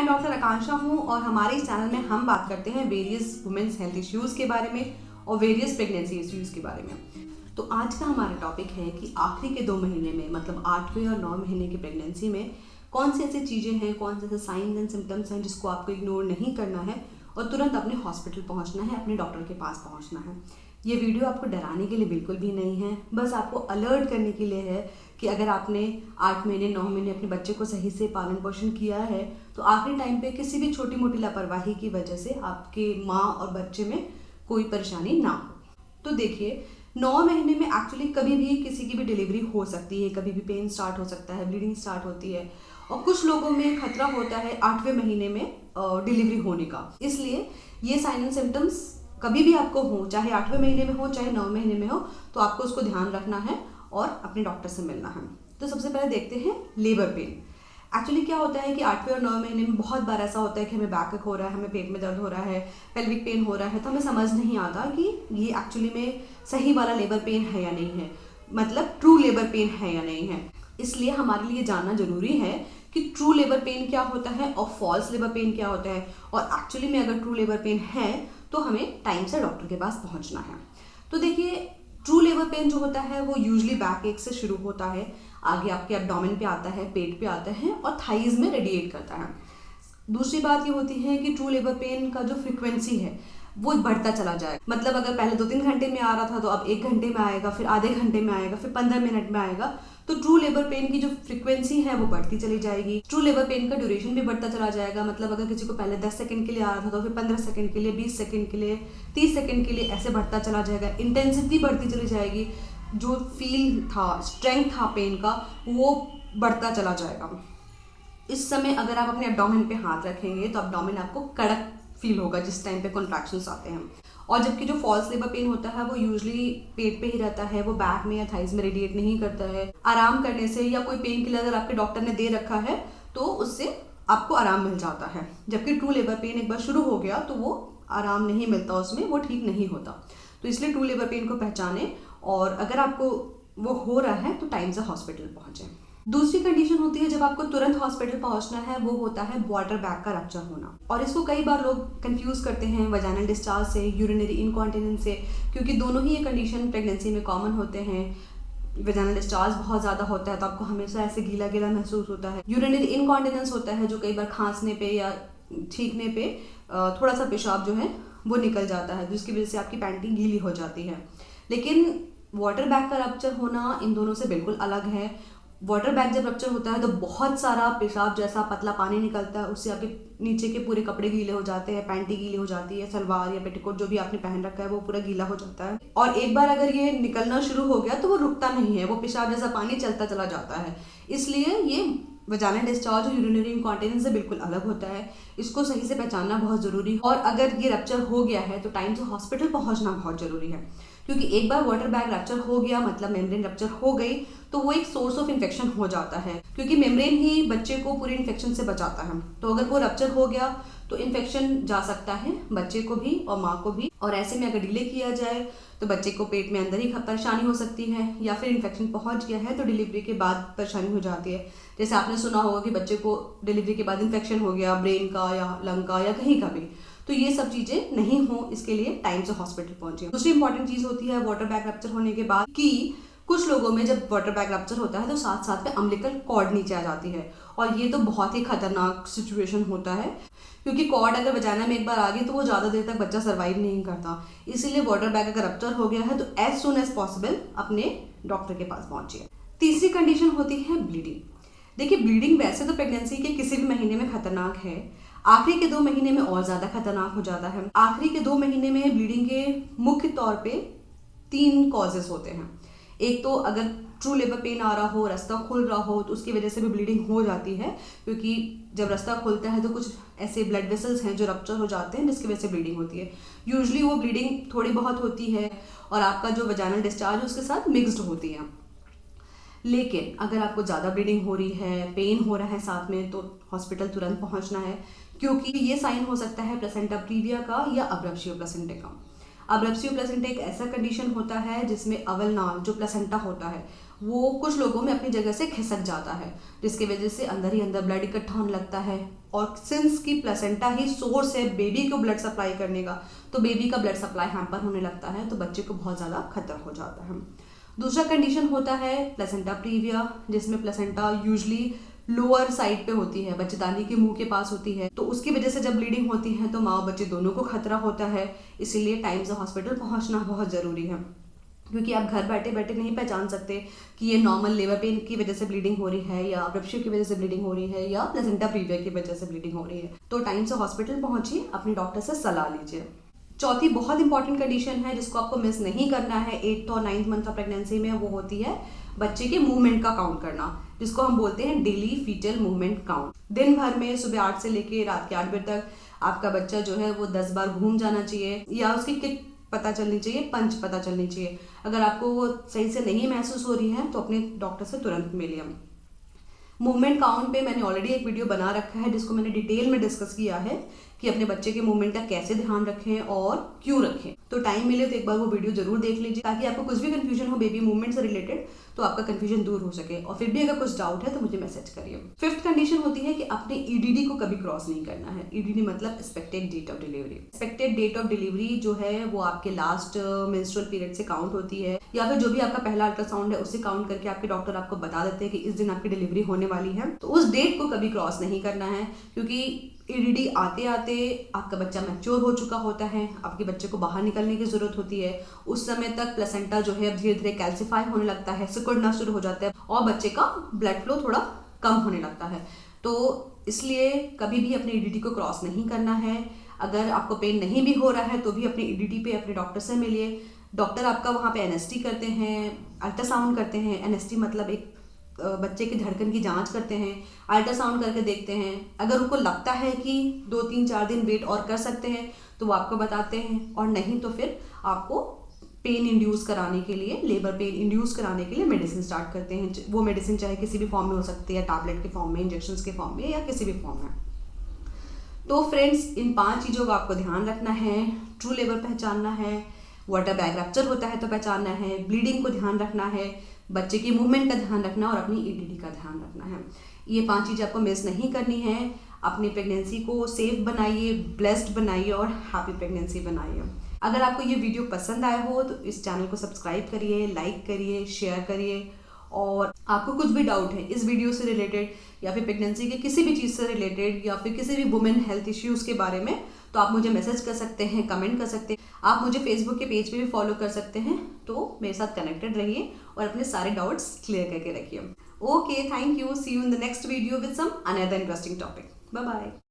Doctor आकांक्षा हूँ और हमारे इस चैनल में हम बात करते हैं वेरियस वुमेन्स हेल्थ इश्यूज़ के बारे में और वेरियस प्रेगनेंसी इश्यूज़ के बारे में। तो आज का हमारा टॉपिक है कि आखिरी के 2 महीने में मतलब 8वें और 9 महीने की प्रेगनेंसी में कौन सी ऐसी चीज़ें हैं, कौन से ऐसे साइंस एंड सिम्टम्स हैं जिसको आपको इग्नोर नहीं करना है और तुरंत अपने हॉस्पिटल पहुंचना है, अपने डॉक्टर के पास पहुंचना है। ये वीडियो आपको डराने के लिए बिल्कुल भी नहीं है, बस आपको अलर्ट करने के लिए है कि अगर आपने 8 महीने 9 महीने अपने बच्चे को सही से पालन पोषण किया है तो आखिरी टाइम पे किसी भी छोटी मोटी लापरवाही की वजह से आपके माँ और बच्चे में कोई परेशानी ना हो। तो देखिए, 9 महीने में एक्चुअली कभी भी किसी की भी डिलीवरी हो सकती है, कभी भी पेन स्टार्ट हो सकता है, ब्लीडिंग स्टार्ट होती है और कुछ लोगों में खतरा होता है 8वें महीने में डिलीवरी होने का। इसलिए ये साइन एंड सिम्टम्स कभी भी आपको हो, चाहे 8वें महीने में हो चाहे 9 महीने में हो, तो आपको उसको ध्यान रखना है और अपने डॉक्टर से मिलना है। तो सबसे पहले देखते हैं लेबर पेन। एक्चुअली क्या होता है कि 8वें और 9 महीने में बहुत बार ऐसा होता है कि हमें बैक हो रहा है, हमें पेट में दर्द हो रहा है, पेल्विक पेन हो रहा है, तो हमें समझ नहीं आता कि ये एक्चुअली में सही वाला लेबर पेन है या नहीं है, मतलब ट्रू लेबर पेन है या नहीं है। इसलिए हमारे लिए जानना जरूरी है कि ट्रू लेबर पेन क्या होता है और फॉल्स लेबर पेन क्या होता है, और एक्चुअली में अगर ट्रू लेबर पेन है तो हमें टाइम से डॉक्टर के पास पहुंचना है। तो देखिए, ट्रू लेबर पेन जो होता है वो यूजुअली बैक एक से शुरू होता है, आगे आपके एब्डोमेन पे आता है, पेट पे आता है और थाइज में रेडिएट करता है। दूसरी बात ये होती है कि ट्रू लेबर पेन का जो फ्रीक्वेंसी है वो बढ़ता चला जाए, मतलब अगर पहले 2-3 घंटे में आ रहा था तो अब 1 घंटे में आएगा, फिर आधे घंटे में आएगा, फिर 15 मिनट में आएगा। तो ट्रू लेबर पेन की जो फ्रीक्वेंसी है वो बढ़ती चली जाएगी। ट्रू लेबर पेन का ड्यूरेशन भी बढ़ता चला जाएगा, मतलब अगर किसी को पहले 10 सेकंड के लिए आ रहा था तो फिर 15 सेकंड के लिए, 20 सेकंड के लिए, 30 सेकंड के लिए, ऐसे बढ़ता चला जाएगा। इंटेंसिटी बढ़ती चली जाएगी, जो फील था, स्ट्रेंथ था पेन का, वो बढ़ता चला जाएगा। इस समय अगर आप अपने एब्डोमेन पे हाथ रखेंगे तो एब्डोमेन आपको कड़क फील होगा जिस टाइम पे कॉन्ट्रैक्शंस आते हैं। और जबकि जो फॉल्स लेबर पेन होता है वो यूजुअली पेट पे ही रहता है, वो बैक में या थाइज में रेडिएट नहीं करता है। आराम करने से या कोई पेन किलर अगर आपके डॉक्टर ने दे रखा है तो उससे आपको आराम मिल जाता है। जबकि ट्रू लेबर पेन एक बार शुरू हो गया तो वो आराम नहीं मिलता, उसमें वो ठीक नहीं होता। तो इसलिए ट्रू लेबर पेन को पहचाने और अगर आपको वो हो रहा है तो टाइम से हॉस्पिटल पहुंचे। दूसरी कंडीशन होती है जब आपको तुरंत हॉस्पिटल पहुंचना है, वो होता है वाटर बैग का रप्चर होना। और इसको कई बार लोग कंफ्यूज करते हैं वजाइनल डिस्चार्ज से, यूरिनरी इनकॉन्टिनेंस से, क्योंकि दोनों ही ये कंडीशन प्रेगनेंसी में कॉमन होते हैं। वजाइनल डिस्चार्ज बहुत ज़्यादा होता है तो आपको हमेशा ऐसे गीला गीला महसूस होता है। यूरिनरी इनकॉन्टिनेंस होता है जो कई बार खांसने पे या छींकने पे थोड़ा सा पेशाब जो है वो निकल जाता है, जिसकी वजह से आपकी पैंटी गीली हो जाती है। लेकिन वाटर बैग का रप्चर होना इन दोनों से बिल्कुल अलग है। वाटर बैग जब रप्चर होता है तो बहुत सारा पेशाब जैसा पतला पानी निकलता है, उससे आपके नीचे के पूरे कपड़े गीले हो जाते हैं, पैंटी गीली हो जाती है, सलवार या पेटीकोट जो भी आपने पहन रखा है वो पूरा गीला हो जाता है। और एक बार अगर ये निकलना शुरू हो गया तो वो रुकता नहीं है, वो पेशाब जैसा पानी चलता चला जाता है। इसलिए ये वजाइनल डिस्चार्ज और यूरिनरी इनकॉन्टिनेंस से बिल्कुल अलग होता है। इसको सही से पहचानना बहुत जरूरी है। और अगर ये रप्चर हो गया है तो टाइम से हॉस्पिटल पहुंचना बहुत जरूरी है, क्योंकि एक बार वाटर बैग रप्चर हो गया मतलब मेम्ब्रेन रप्चर हो गई तो वो एक सोर्स ऑफ इन्फेक्शन हो जाता है, क्योंकि मेम्ब्रेन ही बच्चे को पूरे इन्फेक्शन से बचाता है। तो अगर वो रप्चर हो गया तो इन्फेक्शन जा सकता है बच्चे को भी और माँ को भी, और ऐसे में अगर डिले किया जाए तो बच्चे को पेट में अंदर ही परेशानी हो सकती है, या फिर इन्फेक्शन पहुंच गया है तो डिलीवरी के बाद परेशानी हो जाती है। जैसे आपने सुना होगा कि बच्चे को डिलीवरी के बाद इन्फेक्शन हो गया ब्रेन का या लंग का या कहीं का भी। तो ये सब चीजें नहीं हो, इसके लिए टाइम से हॉस्पिटल पहुंचे। दूसरी इंपॉर्टेंट चीज होती है वाटर बैग रप्चर होने के बाद कि कुछ लोगों में जब वाटर बैग रप्चर होता है तो साथ साथ में अम्बिलिकल कॉर्ड नीचे आ जाती है, और ये तो बहुत ही खतरनाक सिचुएशन होता है, क्योंकि कॉर्ड अगर वजाइना में एक बार आ गई तो वो ज़्यादा देर तक बच्चा सर्वाइव नहीं करता। इसीलिए वाटर बैग अगर रप्चर हो गया है तो एज सुन एज पॉसिबल अपने डॉक्टर के पास पहुंचिए। तीसरी कंडीशन होती है ब्लीडिंग। देखिए, ब्लीडिंग वैसे तो प्रेगनेंसी के किसी भी महीने में खतरनाक है, आखिरी के 2 महीने में और ज़्यादा खतरनाक हो जाता है। आखिरी के 2 महीने में ब्लीडिंग के मुख्य तौर पे 3 कॉजेस होते हैं। एक तो अगर ट्रू लेबर पेन आ रहा हो, रास्ता खुल रहा हो, तो उसकी वजह से भी ब्लीडिंग हो जाती है, क्योंकि जब रास्ता खुलता है तो कुछ ऐसे ब्लड वेसल्स हैं जो रप्चर हो जाते हैं जिसकी वजह से ब्लीडिंग होती है। यूजुअली वो ब्लीडिंग थोड़ी बहुत होती है और आपका जो वजाइनल डिस्चार्ज उसके साथ मिक्स्ड होती है। लेकिन अगर आपको ज़्यादा ब्लीडिंग हो रही है, पेन हो रहा है साथ में, तो हॉस्पिटल तुरंत पहुंचना है, क्योंकि ये साइन हो सकता है प्लेसेंटा प्रीविया का या अब्रप्शियो प्लेसेंटा का। अब्रप्सियो प्लेसेंटा एक ऐसा कंडीशन होता है जिसमें अवल नाल जो प्लेसेंटा होता है वो कुछ लोगों में अपनी जगह से खिसक जाता है, जिसकी वजह से अंदर ही अंदर ब्लड इकट्ठा होने लगता है। और सिंस की प्लेसेंटा ही सोर्स है बेबी को ब्लड सप्लाई करने का, तो बेबी का ब्लड सप्लाई हैम्पर होने लगता है, तो बच्चे को बहुत ज़्यादा खतरा हो जाता है। दूसरा कंडीशन होता है प्लेसेंटा प्रीविया, जिसमें प्लेसेंटा यूजली लोअर साइड पे होती है, बच्चेदानी के मुंह के पास होती है, तो उसकी वजह से जब ब्लीडिंग होती है तो माँ और बच्चे दोनों को खतरा होता है। इसीलिए टाइम से हॉस्पिटल पहुंचना बहुत ज़रूरी है, क्योंकि आप घर बैठे बैठे नहीं पहचान सकते कि ये नॉर्मल लेबर पेन की वजह से ब्लीडिंग हो रही है, या रप्चर की वजह से ब्लीडिंग हो रही है, या प्लेसेंटा प्रीविया की वजह से ब्लीडिंग हो रही है। तो टाइम से हॉस्पिटल पहुंचिए, अपने डॉक्टर से सलाह लीजिए। चौथी बहुत इंपॉर्टेंट कंडीशन है जिसको आपको मिस नहीं करना है 8th और 9th मंथ ऑफ प्रेगनेंसी में, वो होती है बच्चे के मूवमेंट का काउंट करना, जिसको हम बोलते हैं डेली फीटल मूवमेंट काउंट। दिन भर में सुबह 8 से लेके रात के 8 बजे तक आपका बच्चा जो है वो 10 बार घूम जाना चाहिए, या उसकी किक पता चलनी चाहिए, पंच पता चलनी चाहिए। अगर आपको वो सही से नहीं महसूस हो रही है तो अपने डॉक्टर से तुरंत मिलिए। मूवमेंट काउंट पे मैंने ऑलरेडी एक वीडियो बना रखा है जिसको मैंने डिटेल में डिस्कस किया है कि अपने बच्चे के मूवमेंट का कैसे ध्यान रखें और क्यों रखें। तो टाइम मिले तो एक बार वो वीडियो जरूर देख लीजिए, ताकि आपको कुछ भी कंफ्यूजन हो बेबी मूवमेंट से रिलेटेड तो आपका कंफ्यूजन दूर हो सके। और फिर भी अगर कुछ डाउट है तो मुझे मैसेज करिए। 5th कंडीशन होती है कि अपने ईडीडी को कभी क्रॉस नहीं करना है। ईडीडी मतलब expected date of delivery. Expected date of delivery जो है वो आपके लास्ट मेंस्ट्रुअल पीरियड से काउंट होती है, या फिर जो भी आपका पहला अल्ट्रासाउंड है उससे काउंट करके आपके डॉक्टर आपको बता देते हैं कि इस दिन आपकी डिलीवरी होने वाली है। तो उस डेट को कभी क्रॉस नहीं करना है, क्योंकि ईडीडी आते आते आपका बच्चा मैच्योर हो चुका होता है, आपके बच्चे को बाहर निकलने की जरूरत होती है। उस समय तक प्लेसेंटा जो है धीरे धीरे कैल्सिफाई होने लगता है, सिकुड़ना शुरू हो जाता है, और बच्चे का ब्लड फ्लो थोड़ा कम होने लगता है। तो इसलिए कभी भी अपने ईडीडी को क्रॉस नहीं करना है। अगर आपको पेन नहीं भी हो रहा है तो भी अपने ईडीडी पे अपने डॉक्टर से मिलिए। डॉक्टर आपका वहाँ पे एनएसटी करते हैं, अल्ट्रासाउंड करते हैं। एनएसटी मतलब एक बच्चे की धड़कन की जांच करते हैं, अल्ट्रासाउंड करके देखते हैं। अगर उनको लगता है कि 2-3-4 दिन वेट और कर सकते हैं तो वो आपको बताते हैं, और नहीं तो फिर आपको पेन इंड्यूस कराने के लिए, लेबर पेन इंड्यूस कराने के लिए मेडिसिन स्टार्ट करते हैं। वो मेडिसिन चाहे किसी भी फॉर्म में हो सकती है, टैबलेट के फॉर्म में, इंजेक्शंस के फॉर्म में, या किसी भी फॉर्म में। तो फ्रेंड्स, इन 5 चीज़ों का आपको ध्यान रखना है। ट्रू लेबर पहचानना है, वाटर बैग रप्चर होता है तो पहचानना है, ब्लीडिंग को ध्यान रखना है, बच्चे की मूवमेंट का ध्यान रखना, और अपनी ईडीडी का ध्यान रखना है। ये 5 चीज़ें आपको मिस नहीं करनी है। अपनी प्रेगनेंसी को सेफ बनाइए, ब्लेस्ड बनाइए, और हैप्पी प्रेगनेंसी बनाइए। अगर आपको ये वीडियो पसंद आया हो तो इस चैनल को सब्सक्राइब करिए, लाइक करिए, शेयर करिए। और आपको कुछ भी डाउट है इस वीडियो से रिलेटेड, या फिर प्रेगनेंसी के किसी भी चीज़ से रिलेटेड, या फिर किसी भी वुमेन हेल्थ इश्यूज़ के बारे में, तो आप मुझे मैसेज कर सकते हैं, कमेंट कर सकते हैं। आप मुझे फेसबुक के पेज पे भी फॉलो कर सकते हैं। तो मेरे साथ कनेक्टेड रहिए और अपने सारे डाउट्स क्लियर करके रखिए। Okay, thank you. See you in the next video with some another interesting topic. Bye bye.